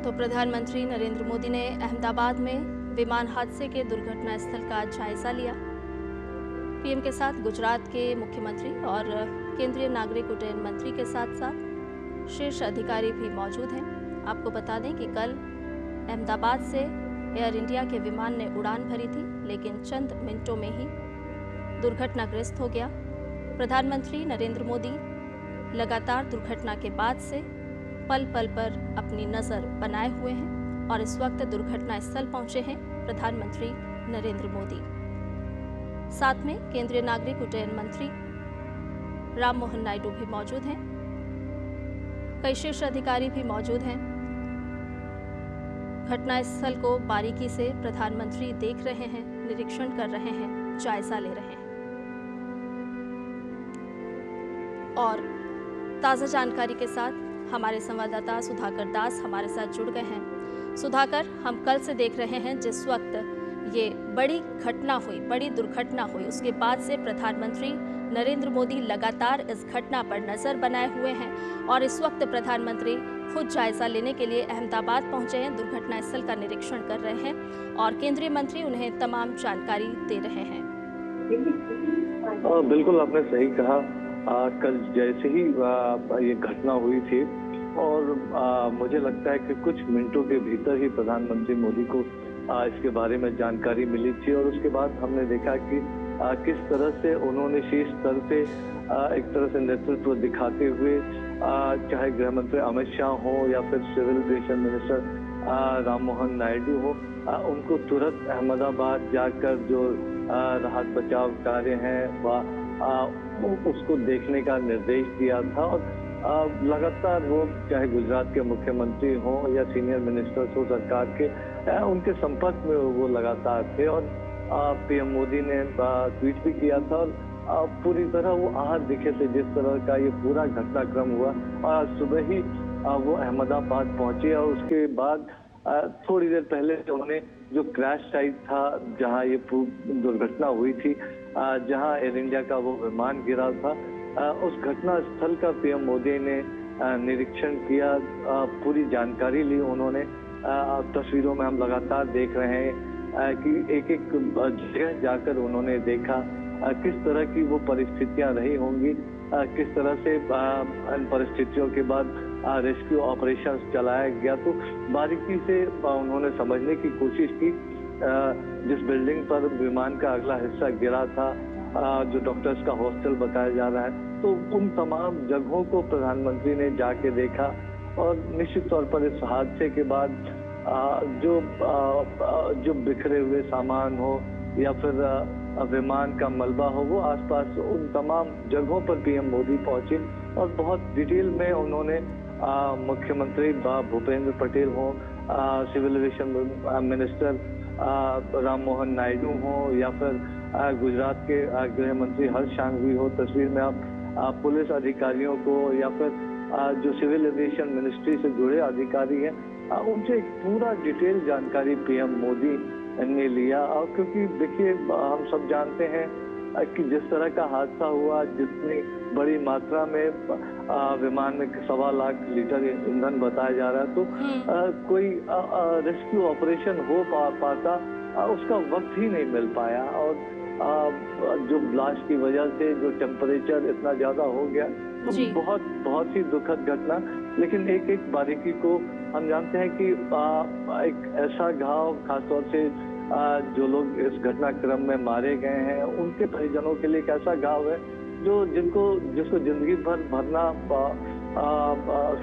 तो प्रधानमंत्री नरेंद्र मोदी ने अहमदाबाद में विमान हादसे के दुर्घटना स्थल का जायजा लिया। पीएम के साथ गुजरात के मुख्यमंत्री और केंद्रीय नागरिक उड्डयन मंत्री के साथ साथ शीर्ष अधिकारी भी मौजूद हैं। आपको बता दें कि कल अहमदाबाद से एयर इंडिया के विमान ने उड़ान भरी थी, लेकिन चंद मिनटों में ही दुर्घटनाग्रस्त हो गया। प्रधानमंत्री नरेंद्र मोदी लगातार दुर्घटना के बाद से पल पल पर अपनी नज़र बनाए हुए हैं और इस वक्त दुर्घटना स्थल पहुंचे हैं प्रधानमंत्री नरेंद्र मोदी। साथ में केंद्रीय नागरिक उड्डयन मंत्री राम मोहन नायडू भी मौजूद हैं। कई शीर्ष अधिकारी भी मौजूद हैं। घटनास्थल को बारीकी से प्रधानमंत्री देख रहे हैं, निरीक्षण कर रहे हैं, जायजा ले रहे हैं। और ताज़ा जानकारी के साथ हमारे संवाददाता सुधाकर दास हमारे साथ जुड़ गए हैं। सुधाकर, हम कल से देख रहे हैं जिस वक्त ये बड़ी घटना हुई, बड़ी दुर्घटना हुई, उसके बाद से प्रधानमंत्री नरेंद्र मोदी लगातार इस घटना पर नज़र बनाए हुए हैं और इस वक्त प्रधानमंत्री खुद जायजा लेने के लिए अहमदाबाद पहुंचे हैं, दुर्घटना स्थल का निरीक्षण कर रहे हैं और केंद्रीय मंत्री उन्हें तमाम जानकारी दे रहे हैं। बिल्कुल, आपने सही कहा। कल जैसे ही ये घटना हुई थी और मुझे लगता है कि कुछ मिनटों के भीतर ही प्रधानमंत्री मोदी को इसके बारे में जानकारी मिली थी और उसके बाद हमने देखा कि किस तरह से उन्होंने शीर्ष स्तर से एक तरह से नेतृत्व दिखाते हुए चाहे गृह मंत्री अमित शाह हो या फिर civil aviation minister Ram Mohan Naidu हो, उनको तुरंत अहमदाबाद जाकर जो राहत बचाव कार्य हैं उसको देखने का निर्देश दिया था और लगातार वो चाहे गुजरात के मुख्यमंत्री हो या सीनियर मिनिस्टर्स हो सरकार के, उनके संपर्क में वो लगातार थे और पीएम मोदी ने ट्वीट भी किया था और पूरी तरह वो आहत दिखे थे जिस तरह का ये पूरा घटनाक्रम हुआ। और सुबह ही वो अहमदाबाद पहुंचे और उसके बाद थोड़ी देर पहले उन्होंने जो क्रैश साइट था जहां ये दुर्घटना हुई थी, जहां एयर इंडिया का वो विमान गिरा था, उस घटना स्थल का पीएम मोदी ने निरीक्षण किया, पूरी जानकारी ली उन्होंने। तस्वीरों में हम लगातार देख रहे हैं कि एक एक जगह जाकर उन्होंने देखा किस तरह की वो परिस्थितियां रही होंगी, किस तरह से इन परिस्थितियों के बाद रेस्क्यू ऑपरेशन चलाया गया। तो बारीकी से उन्होंने समझने की कोशिश की। जिस बिल्डिंग पर विमान का अगला हिस्सा गिरा था, जो डॉक्टर्स का हॉस्टल बताया जा रहा है, तो उन तमाम जगहों को प्रधानमंत्री ने जाके देखा और निश्चित तौर पर इस हादसे के बाद जो बिखरे हुए सामान हो या फिर विमान का मलबा हो, वो आसपास उन तमाम जगहों पर पीएम मोदी पहुंचे और बहुत डिटेल में उन्होंने मुख्यमंत्री भूपेंद्र पटेल हो, civil aviation minister Ram Mohan Naidu हो या फिर गुजरात के गृह मंत्री हर्ष संघवी हो, तस्वीर में आप पुलिस अधिकारियों को या फिर जो सिविल एविएशन मिनिस्ट्री से जुड़े अधिकारी हैं, उनसे एक पूरा डिटेल जानकारी पीएम मोदी ने लिया। और क्योंकि देखिए, हम सब जानते हैं कि जिस तरह का हादसा हुआ, जितनी बड़ी मात्रा में विमान में 1.25 लाख लीटर ईंधन बताया जा रहा है, तो कोई रेस्क्यू ऑपरेशन हो पाता उसका वक्त ही नहीं मिल पाया। और जो ब्लास्ट की वजह से जो टेम्परेचर इतना ज्यादा हो गया, तो बहुत ही दुखद घटना। लेकिन एक एक बारीकी को हम जानते हैं कि एक ऐसा घाव, खासतौर से जो लोग इस घटनाक्रम में मारे गए हैं, उनके परिजनों के लिए एक ऐसा घाव है जिसको जिंदगी भर भरना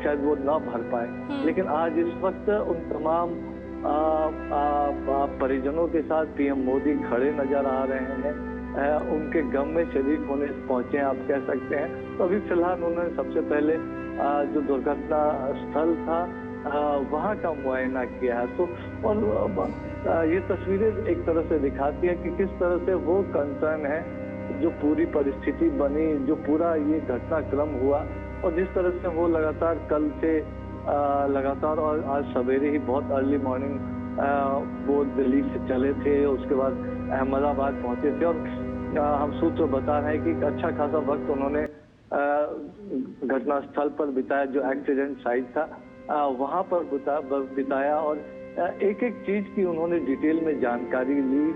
शायद वो ना भर पाए। लेकिन आज इस वक्त उन तमाम परिजनों के साथ पीएम मोदी खड़े नजर आ रहे हैं, उनके गम में शरीक होने पहुंचे हैं, आप कह सकते हैं। तो अभी फिलहाल उन्होंने सबसे पहले जो दुर्घटना स्थल था वहाँ का मुआयना किया है। तो और ये तस्वीरें एक तरह से दिखाती है कि किस तरह से वो कंसर्न है, जो पूरी परिस्थिति बनी, जो पूरा ये घटनाक्रम हुआ और जिस तरह से वो लगातार कल से लगातार और आज सवेरे ही बहुत अर्ली मॉर्निंग वो दिल्ली से चले थे, उसके बाद अहमदाबाद पहुंचे थे और हम सूत्र बता रहे हैं कि अच्छा खासा वक्त उन्होंने घटनास्थल पर बिताया, जो एक्सीडेंट साइट था। वहां पर बिताया और एक एक चीज की उन्होंने डिटेल में जानकारी ली।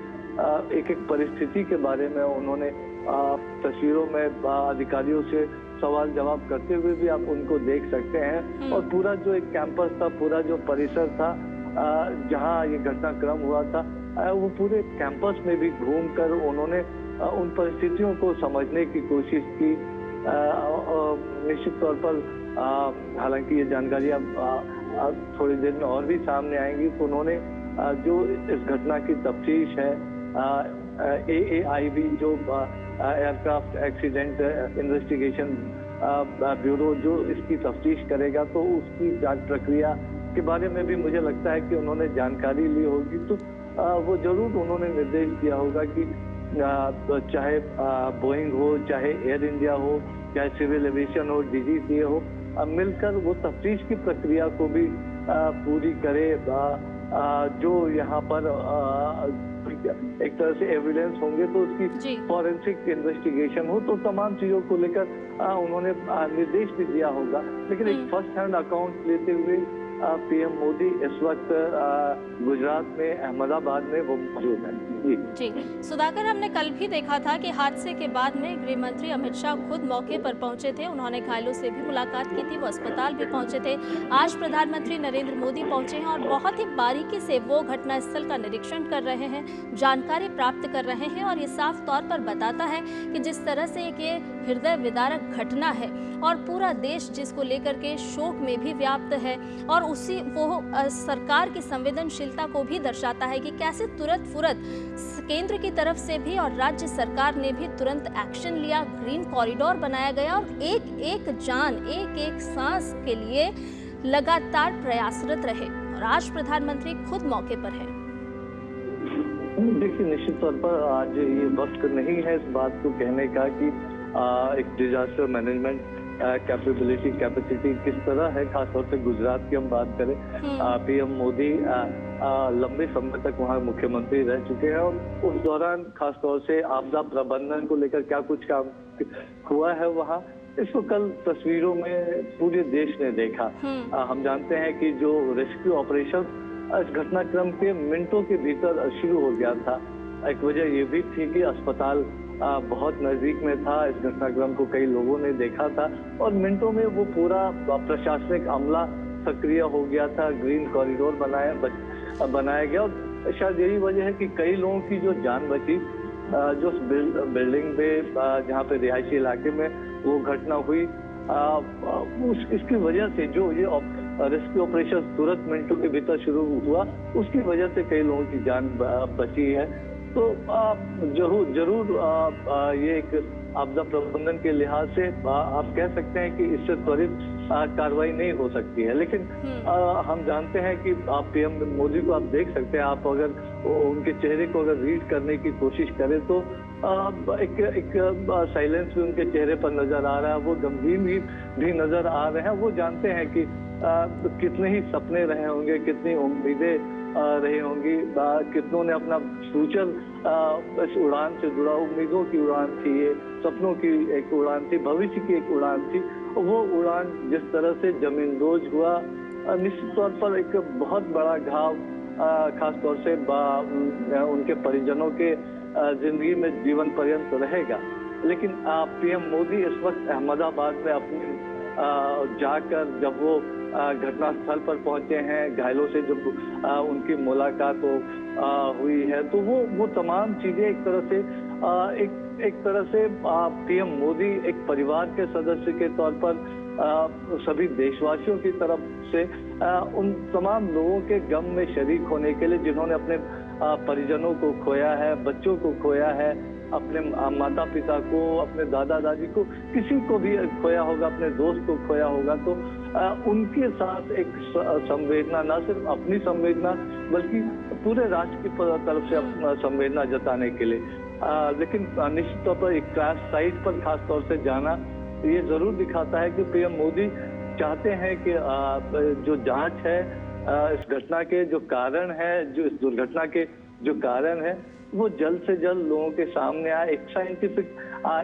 एक एक परिस्थिति के बारे में उन्होंने तस्वीरों में अधिकारियों से सवाल जवाब करते हुए भी आप उनको देख सकते हैं। और पूरा जो एक कैंपस था, पूरा जो परिसर था जहां ये घटनाक्रम हुआ था, वो पूरे कैंपस में भी घूमकर उन्होंने उन परिस्थितियों को समझने की कोशिश की। निश्चित तौर पर हालांकि ये जानकारी अब थोड़ी देर में और भी सामने आएंगी, तो उन्होंने जो इस घटना की तफ्तीश है, AAIB जो एयरक्राफ्ट एक्सीडेंट इन्वेस्टिगेशन ब्यूरो जो इसकी तफ्तीश करेगा, तो उसकी जांच प्रक्रिया के बारे में भी मुझे लगता है कि उन्होंने जानकारी ली होगी। तो वो जरूर उन्होंने निर्देश दिया होगा कि चाहे बोइंग हो, चाहे एयर इंडिया हो, चाहे सिविल एविएशन हो, DGCA हो, मिलकर वो तफ्तीश की प्रक्रिया को भी पूरी करे। जो यहाँ पर एक तरह से एविडेंस होंगे तो उसकी फॉरेंसिक इन्वेस्टिगेशन हो, तो तमाम चीजों को लेकर उन्होंने निर्देश भी दिया होगा। लेकिन एक फर्स्ट हैंड अकाउंट लेते हुए PM मोदी इस वक्त गुजरात में अहमदाबाद में वो मौजूद हैं। जी सुधाकर, हमने कल भी देखा था कि हादसे के बाद में गृह मंत्री अमित शाह खुद मौके पर पहुंचे थे। उन्होंने घायलों से भी मुलाकात की थी, वो अस्पताल भी पहुंचे थे। आज प्रधानमंत्री नरेंद्र मोदी पहुंचे हैं और बहुत ही बारीकी से वो घटनास्थल का निरीक्षण कर रहे हैं, जानकारी प्राप्त कर रहे हैं। और ये साफ तौर पर बताता है कि जिस तरह से ये हृदय विदारक घटना है और पूरा देश जिसको लेकर के शोक में भी व्याप्त है, और उसी वो सरकार की संवेदनशीलता को भी दर्शाता है कि कैसे तुरंत फुरत केंद्र की तरफ से भी और राज्य सरकार ने भी तुरंत एक्शन लिया। ग्रीन कॉरिडोर बनाया गया और एक एक जान, एक एक सांस के लिए लगातार प्रयासरत रहे। और आज प्रधानमंत्री खुद मौके पर है। देखिए, निश्चित तौर पर आज ये वक्त नहीं है इस बात को कहने का कि एक डिजास्टर मैनेजमेंट कैपेसिटी किस तरह है। खासतौर से गुजरात की हम बात करें, PM मोदी लंबे समय तक वहाँ मुख्यमंत्री रह चुके हैं और उस दौरान खासतौर से आपदा प्रबंधन को लेकर क्या कुछ काम हुआ है वहाँ, इसको कल तस्वीरों में पूरे देश ने देखा। हम जानते हैं कि जो रेस्क्यू ऑपरेशन इस घटनाक्रम के मिनटों के भीतर शुरू हो गया था। एक वजह ये भी थी कि अस्पताल बहुत नजदीक में था, इस घटनाक्रम को कई लोगों ने देखा था और मिनटों में वो पूरा प्रशासनिक अमला सक्रिय हो गया था। ग्रीन कॉरिडोर बनाया गया और शायद यही वजह है कि कई लोगों की जो जान बची। जो बिल्डिंग में जहाँ पे रिहायशी इलाके में वो घटना हुई, इसकी वजह से जो ये रेस्क्यू ऑपरेशन तुरंत मिनटों के भीतर शुरू हुआ, उसकी वजह से कई लोगों की जान बची है। तो जरूर ये एक आपदा प्रबंधन के लिहाज से आप कह सकते हैं कि इससे त्वरित कार्रवाई नहीं हो सकती है। लेकिन हम जानते हैं कि आप PM मोदी को आप देख सकते हैं, आप अगर उनके चेहरे को अगर रीड करने की कोशिश करें तो एक साइलेंस भी उनके चेहरे पर नजर आ रहा है, वो गंभीर भी नजर आ रहे हैं। वो जानते हैं कि कितने ही सपने रहे होंगे, कितनी उम्मीदें रही होंगी, कितनों ने अपना फ्यूचर इस उड़ान से जुड़ा, उम्मीदों की उड़ान थी, ये सपनों की एक उड़ान थी, भविष्य की एक उड़ान थी। वो उड़ान जिस तरह से जमींदोज हुआ, निश्चित तौर पर एक बहुत बड़ा घाव खासतौर से उनके परिजनों के जिंदगी में जीवन पर्यंत रहेगा। लेकिन PM मोदी इस वक्त अहमदाबाद में अपने जाकर जब वो घटनास्थल पर पहुंचे हैं, घायलों से जब उनकी मुलाकात हुई है, तो वो तमाम चीजें एक तरह से PM मोदी एक परिवार के सदस्य के तौर पर सभी देशवासियों की तरफ से उन तमाम लोगों के गम में शरीक होने के लिए जिन्होंने अपने परिजनों को खोया है, बच्चों को खोया है, अपने माता पिता को, अपने दादा दादी को, किसी को भी खोया होगा, अपने दोस्त को खोया होगा, तो उनके साथ एक संवेदना, न सिर्फ अपनी संवेदना बल्कि पूरे राष्ट्र की तरफ से अपना संवेदना जताने के लिए। लेकिन निश्चित तौर पर एक क्रैश साइट पर खास तौर से जाना ये जरूर दिखाता है कि PM मोदी चाहते हैं कि जो जांच है इस घटना के जो कारण है, जो इस दुर्घटना के जो कारण है, वो जल्द से जल्द लोगों के सामने आए। एक साइंटिफिक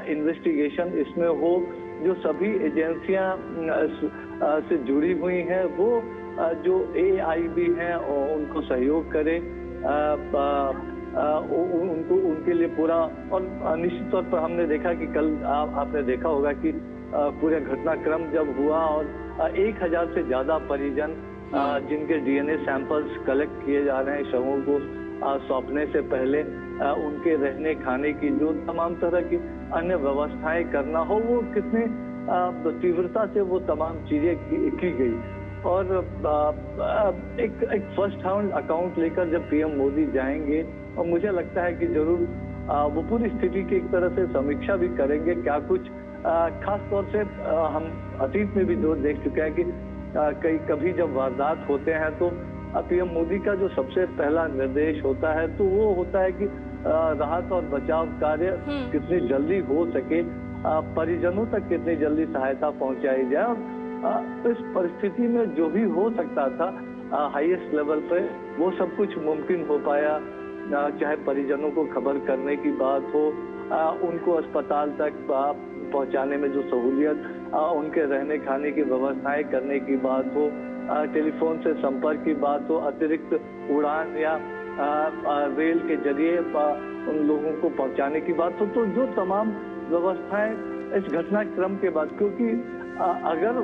इन्वेस्टिगेशन इसमें हो, जो सभी एजेंसियां से जुड़ी हुई हैं वो जो AIB हैं उनको सहयोग करें, उनको उनके लिए पूरा। और निश्चित तौर पर हमने देखा कि कल आपने देखा होगा कि पूरे घटनाक्रम जब हुआ और 1000 से ज्यादा परिजन जिनके DNA सैंपल्स कलेक्ट किए जा रहे हैं शवों को सौंपने से पहले, उनके रहने खाने की जो तमाम तरह की अन्य व्यवस्थाएं करना हो, वो कितने तीव्रता से वो तमाम चीजें की गई। और एक फर्स्ट हैंड अकाउंट लेकर जब PM मोदी जाएंगे, और मुझे लगता है कि जरूर वो पूरी स्थिति की एक तरह से समीक्षा भी करेंगे। क्या कुछ खास तौर से हम अतीत में भी जो देख चुके हैं कि कभी जब वारदात होते हैं तो PM मोदी का जो सबसे पहला निर्देश होता है तो वो होता है कि राहत और बचाव कार्य कितनी जल्दी हो सके, परिजनों तक कितनी जल्दी सहायता पहुंचाई जाए। और इस परिस्थिति में जो भी हो सकता था हाईएस्ट लेवल पे, वो सब कुछ मुमकिन हो पाया। चाहे परिजनों को खबर करने की बात हो, उनको अस्पताल तक पहुंचाने में जो सहूलियत, उनके रहने खाने की व्यवस्थाएं करने की बात हो, टेलीफोन से संपर्क की बात हो, अतिरिक्त उड़ान या रेल के जरिए उन लोगों को पहुंचाने की बात हो, तो जो तमाम व्यवस्थाएं इस घटनाक्रम के बाद, क्योंकि अगर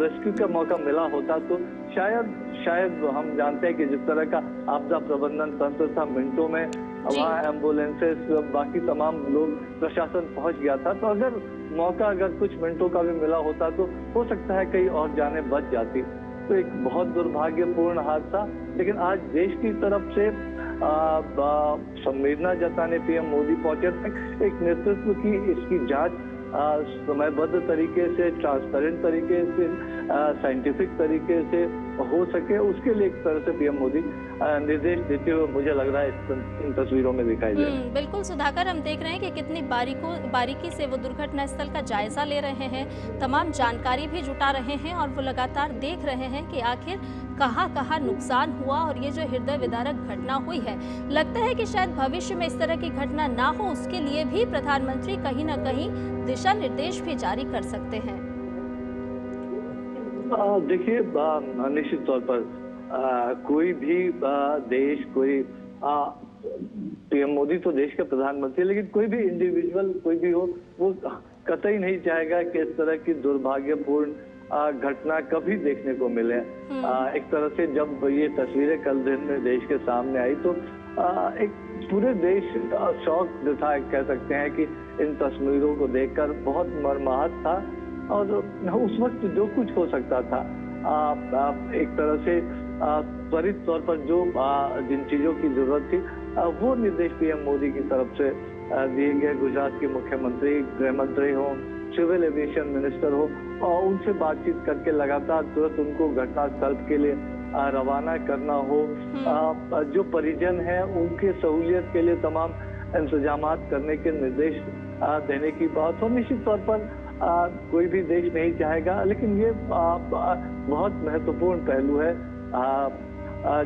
रेस्क्यू का मौका मिला होता तो शायद हम जानते हैं कि जिस तरह का आपदा प्रबंधन तंत्र था, मिनटों में वहाँ एम्बुलेंसेस बाकी तमाम लोग प्रशासन पहुंच गया था। तो अगर कुछ मिनटों का भी मिला होता तो हो सकता है कई और जानें बच जाती। तो एक बहुत दुर्भाग्यपूर्ण हादसा, लेकिन आज देश की तरफ से संवेदना जताने PM मोदी पहुंचे तक एक नेतृत्व की इसकी जांच समयबद्ध तरीके से, ट्रांसपेरेंट तरीके से, साइंटिफिक तरीके से हो सके, उसके लिए एक तरह से PM मोदी निर्देश देते हुए मुझे लग रहा है इन तस्वीरों में दिखाई दे रहा है। बिल्कुल सुधाकर, हम देख रहे हैं कि कितनी बारीकी से वो दुर्घटना स्थल का जायजा ले रहे हैं, तमाम जानकारी भी जुटा रहे हैं और वो लगातार देख रहे हैं कि आखिर कहाँ नुकसान हुआ और ये जो हृदय विदारक घटना हुई है। लगता है कि शायद भविष्य में इस तरह की घटना ना हो, उसके लिए भी प्रधानमंत्री कहीं ना कहीं दिशा निर्देश भी जारी कर सकते हैं। देखिए, निश्चित तौर पर कोई भी देश, PM मोदी तो देश के प्रधानमंत्री, लेकिन कोई भी इंडिविजुअल कोई भी हो, वो कतई नहीं चाहेगा कि इस तरह की दुर्भाग्यपूर्ण घटना कभी देखने को मिले। एक तरह से जब ये तस्वीरें कल दिन में देश के सामने आई तो एक पूरे देश शौक था, कह सकते हैं कि इन तस्वीरों को देखकर बहुत मर्माहत था। और उस वक्त जो कुछ हो सकता था, एक तरह से त्वरित तौर पर जो जिन चीजों की जरूरत थी वो निर्देश PM मोदी की तरफ से दिए गए। गुजरात के मुख्यमंत्री, गृह मंत्री हो, सिविल एविएशन मिनिस्टर हो, और उनसे बातचीत करके लगातार तुरंत उनको घटनास्थल के लिए रवाना करना हो। जो परिजन हैं उनके सहूलियत के लिए तमाम इंतजाम करने के निर्देश देने की बात हो। निश्चित तौर पर कोई भी देश नहीं चाहेगा, लेकिन ये बहुत महत्वपूर्ण पहलू है।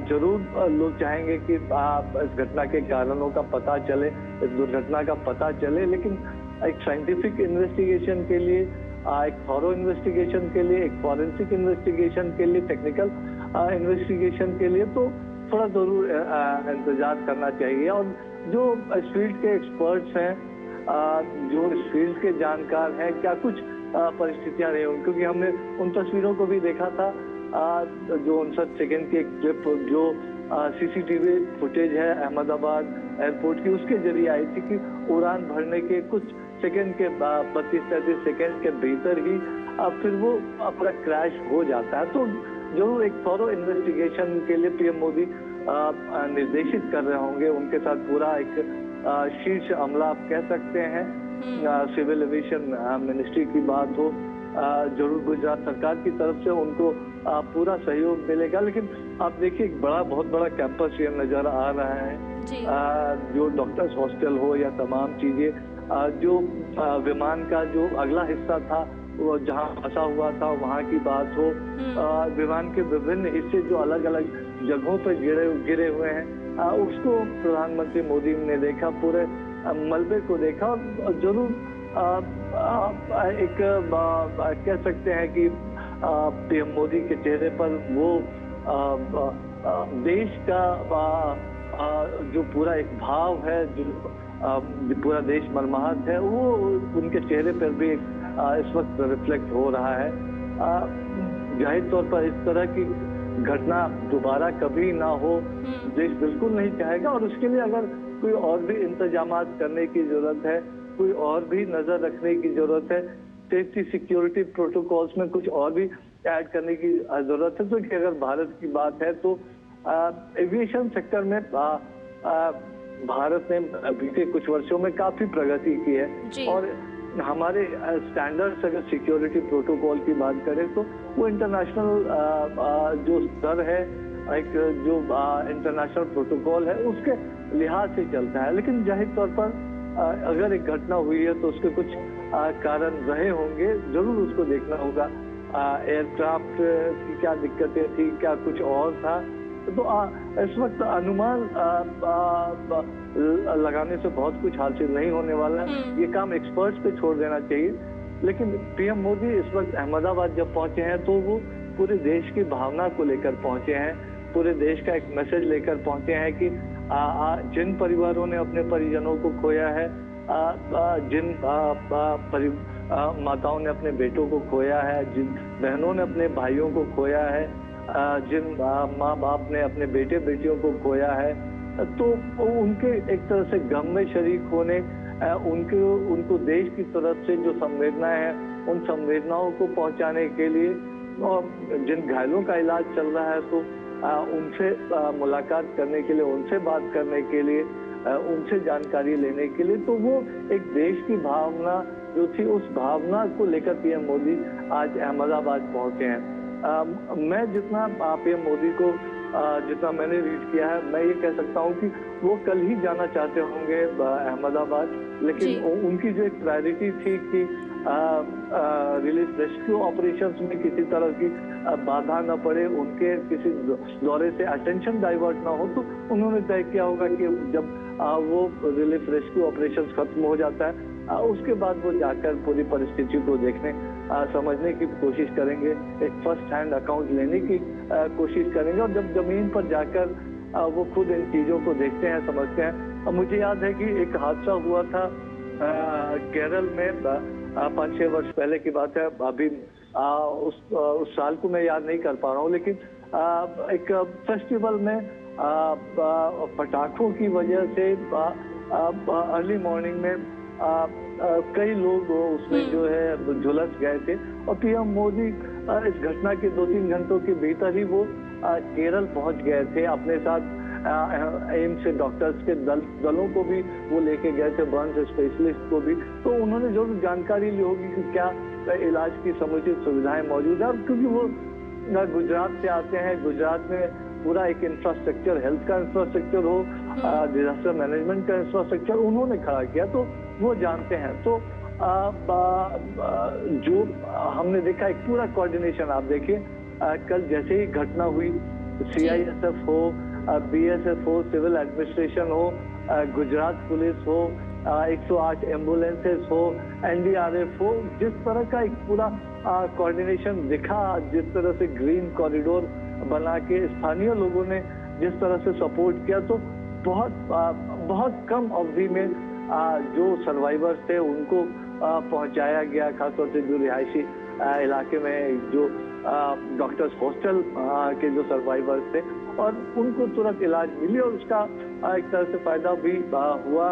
जरूर लोग चाहेंगे कि इस घटना के कारणों का पता चले, इस दुर्घटना का पता चले, लेकिन एक साइंटिफिक इन्वेस्टिगेशन के लिए, एक थॉरो इन्वेस्टिगेशन के लिए, एक फॉरेंसिक इन्वेस्टिगेशन के लिए, टेक्निकल इन्वेस्टिगेशन के लिए तो थोड़ा जरूर इंतजार करना चाहिए। और जो इस फील्ड के एक्सपर्ट्स हैं, जो इस फील्ड के जानकार हैं, क्या कुछ परिस्थितियां रही होंगी, क्योंकि हमने उन तस्वीरों को भी देखा था, जो 59 सेकेंड की एक क्लिप जो CCTV फुटेज है अहमदाबाद एयरपोर्ट की, उसके जरिए आई थी कि उड़ान भरने के कुछ सेकेंड के 32-33 सेकेंड के भीतर ही फिर वो पूरा क्रैश हो जाता है। तो जरूर एक थॉरो इन्वेस्टिगेशन के लिए PM मोदी निर्देशित कर रहे होंगे। उनके साथ पूरा एक शीर्ष अमला आप कह सकते हैं, सिविल एविएशन मिनिस्ट्री की बात हो, जरूर गुजरात सरकार की तरफ से उनको पूरा सहयोग मिलेगा। लेकिन आप देखिए, एक बहुत बड़ा कैंपस ये नजर आ रहा है, जो डॉक्टर्स हॉस्टल हो या तमाम चीजें, जो विमान का जो अगला हिस्सा था वो जहाँ फंसा हुआ था वहाँ की बात हो, विमान के विभिन्न हिस्से जो अलग अलग जगहों पर गिरे हुए हैं, उसको प्रधानमंत्री मोदी ने देखा, पूरे मलबे को देखा। और जरूर एक कह सकते हैं कि पीएम मोदी के चेहरे पर वो देश का जो पूरा एक भाव है, जो पूरा देश मर्माहत है, वो उनके चेहरे पर भी इस वक्त रिफ्लेक्ट हो रहा है। जाहिर तौर पर इस तरह की घटना दोबारा कभी ना हो, देश बिल्कुल नहीं चाहेगा, और उसके लिए अगर कोई और भी इंतजामात करने की जरूरत है, कोई और भी नजर रखने की जरूरत है, सेफ्टी सिक्योरिटी प्रोटोकॉल्स में कुछ और भी ऐड करने की जरूरत है। तो कि अगर भारत की बात है तो एविएशन सेक्टर में भारत ने बीते कुछ वर्षों में काफी प्रगति की है, और हमारे स्टैंडर्ड्स अगर सिक्योरिटी प्रोटोकॉल की बात करें तो वो इंटरनेशनल जो स्तर है, एक जो इंटरनेशनल प्रोटोकॉल है उसके लिहाज से चलता है। लेकिन जाहिर तौर पर अगर एक घटना हुई है तो उसके कुछ कारण रहे होंगे, जरूर उसको देखना होगा। एयरक्राफ्ट की क्या दिक्कतें थी, क्या कुछ और था, तो इस वक्त अनुमान लगाने से बहुत कुछ हासिल नहीं होने वाला है। ये काम एक्सपर्ट्स पे छोड़ देना चाहिए। लेकिन पीएम मोदी इस वक्त अहमदाबाद जब पहुंचे हैं तो वो पूरे देश की भावना को लेकर पहुंचे हैं, पूरे देश का एक मैसेज लेकर पहुंचे हैं कि जिन परिवारों ने अपने परिजनों को खोया है, जिन माताओं ने अपने बेटों को खोया है, जिन बहनों ने अपने भाइयों को खोया है, जिन माँ बाप ने अपने बेटे बेटियों को खोया है, तो उनके एक तरह से गम में शरीक होने, उनको देश की तरफ से जो संवेदनाएं हैं उन संवेदनाओं को पहुंचाने के लिए, और जिन घायलों का इलाज चल रहा है तो उनसे मुलाकात करने के लिए, उनसे बात करने के लिए, उनसे जानकारी लेने के लिए, तो वो एक देश की भावना जो थी उस भावना को लेकर पीएम मोदी आज अहमदाबाद पहुंचे हैं। मैं जितना पीएम मोदी को जितना मैंने रीड किया है, मैं ये कह सकता हूँ कि वो कल ही जाना चाहते होंगे अहमदाबाद, लेकिन उनकी जो एक प्रायोरिटी थी कि रिलीफ रेस्क्यू ऑपरेशंस में किसी तरह की बाधा न पड़े, उनके किसी दौरे से अटेंशन डाइवर्ट ना हो, तो उन्होंने तय किया होगा कि जब वो रिलीफ रेस्क्यू ऑपरेशंस खत्म हो जाता है उसके बाद वो जाकर पूरी परिस्थिति को देखने समझने की कोशिश करेंगे, एक फर्स्ट हैंड अकाउंट लेने की कोशिश करेंगे, और जब जमीन पर जाकर वो खुद इन चीजों को देखते हैं, समझते हैं। मुझे याद है कि एक हादसा हुआ था केरल में 5-6 वर्ष पहले की बात है, अभी उस साल को मैं याद नहीं कर पा रहा हूँ, लेकिन एक फेस्टिवल में पटाखों की वजह से अर्ली मॉर्निंग में कई लोग उसमें जो है झुलस गए थे, और पीएम मोदी इस घटना के 2-3 घंटों के भीतर ही वो केरल पहुंच गए थे। अपने साथ एम्स से डॉक्टर्स के दलों को भी वो लेके गए थे, बर्न स्पेशलिस्ट को भी, तो उन्होंने जरूर जानकारी ली होगी कि क्या इलाज की समुचित सुविधाएं मौजूद है। क्योंकि वो गुजरात से आते हैं, गुजरात में पूरा एक इंफ्रास्ट्रक्चर, हेल्थ का इंफ्रास्ट्रक्चर हो, डिजास्टर मैनेजमेंट का इंफ्रास्ट्रक्चर उन्होंने खड़ा किया, तो वो जानते हैं। तो जो हमने देखा एक पूरा कोऑर्डिनेशन, आप देखिए कल जैसे ही घटना हुई, CISF हो, BSF हो, सिविल एडमिनिस्ट्रेशन हो, गुजरात पुलिस हो, 108 एम्बुलेंसेस हो, NDRF हो, जिस तरह का एक पूरा कोऑर्डिनेशन दिखा, जिस तरह से ग्रीन कॉरिडोर बना के स्थानीय लोगों ने जिस तरह से सपोर्ट किया, तो बहुत कम अवधि में जो सर्वाइवर्स थे उनको पहुंचाया गया, खासतौर से जो रिहायशी इलाके में जो डॉक्टर्स हॉस्टल के जो सर्वाइवर्स थे, और उनको तुरंत इलाज मिली, और उसका एक तरह से फायदा भी हुआ।